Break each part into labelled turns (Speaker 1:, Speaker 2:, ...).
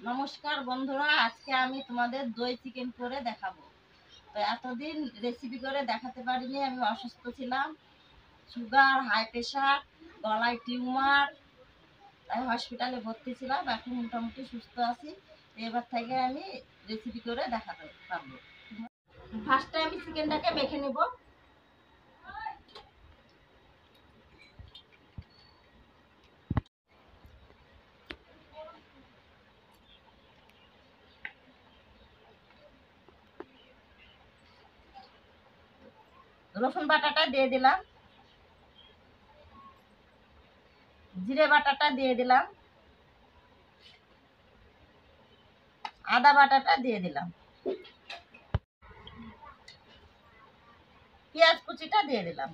Speaker 1: নমস্কার বন্ধুরা, আজকে আমি তোমাদের দই চিকেন করে দেখাবো। তো এতদিন রেসিপি করে দেখাতে পারিনি, আমি অসুস্থ ছিলাম, সুগার, হাই প্রেশার, গলায় টিউমার, তাই হসপিটালে ভর্তি ছিলাম। এখন মোটামুটি সুস্থ আছি। এবার থেকে আমি রেসিপি করে দেখাতে পারবো। ফার্স্টে আমি চিকেনটাকে মেখে নেব। রসুন বাটাটা দিয়ে দিলাম, জিরে বাটাটা দিয়ে দিলাম, আদা বাটাটা দিয়ে দিলাম, পেঁয়াজ কুচিটা দিয়ে দিলাম,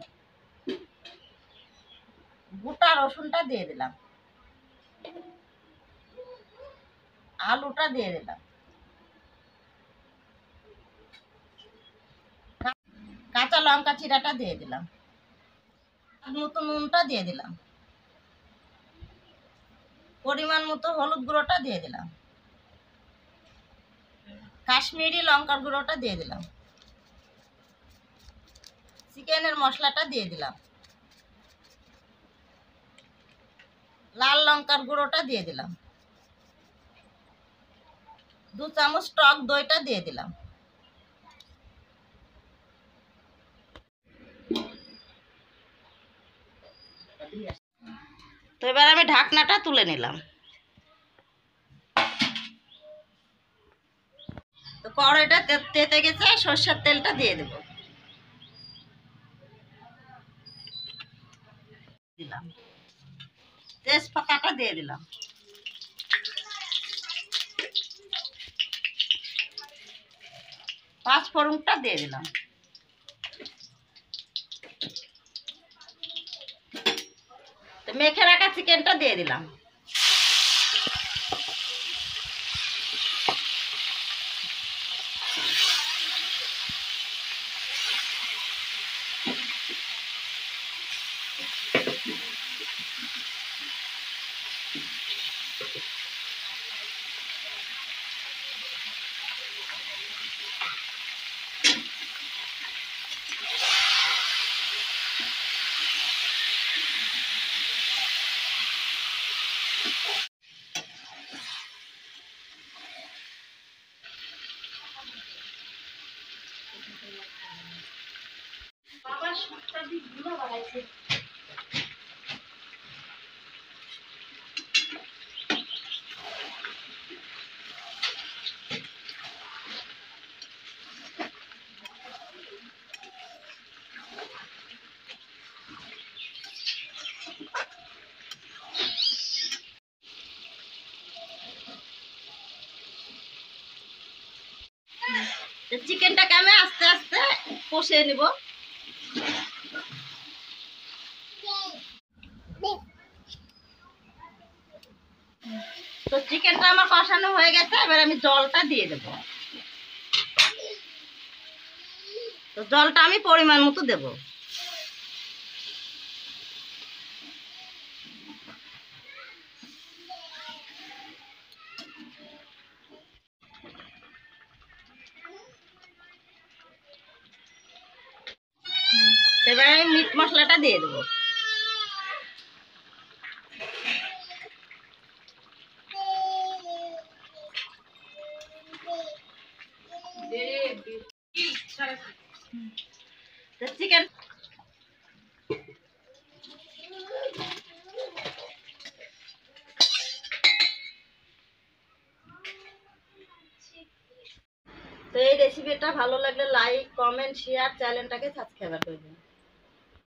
Speaker 1: গোটা রসুনটা দিয়ে দিলাম, আলুটা দিয়ে দিলাম, কাঁচা লঙ্কা চিরাটা দিয়ে দিলাম, মতো নুনটা দিয়ে দিলাম, পরিমাণ মতো হলুদ গুঁড়োটা দিয়ে দিলাম, কাশ্মীরি লঙ্কার গুঁড়োটা দিয়ে দিলাম, চিকেনের মশলাটা দিয়ে দিলাম, লাল লঙ্কার গুঁড়োটা দিয়ে দিলাম, 2 চামচ টক দইটা দিয়ে দিলাম। তো এবার আমি ঢাকনাটা তুলে নিলাম। তো কড়াইটা তেতে গেছে, সর্ষের তেলটা দিয়ে দেব। দিলাম তেজপাতাটা দিয়ে দিলাম, পাঁচ ফোড়নটা দিয়ে দিলাম, তো মেখে রাখা চিকেনটা দিয়ে দিলাম। চিকেনটাকে আমি আস্তে আস্তে কষিয়ে নিব। তো চিকেনটা আমার কষানো হয়ে গেছে, এবার আমি জলটা দিয়ে দেব। তো জলটা আমি পরিমাণ মতো দেব। এবার আমি মিট মশলাটা দিয়ে দেবো। চিকেন তো এই রেসিপিটা ভালো লাগলে লাইক, কমেন্ট, শেয়ার, চ্যানেলটাকে সাবস্ক্রাইব করবেন।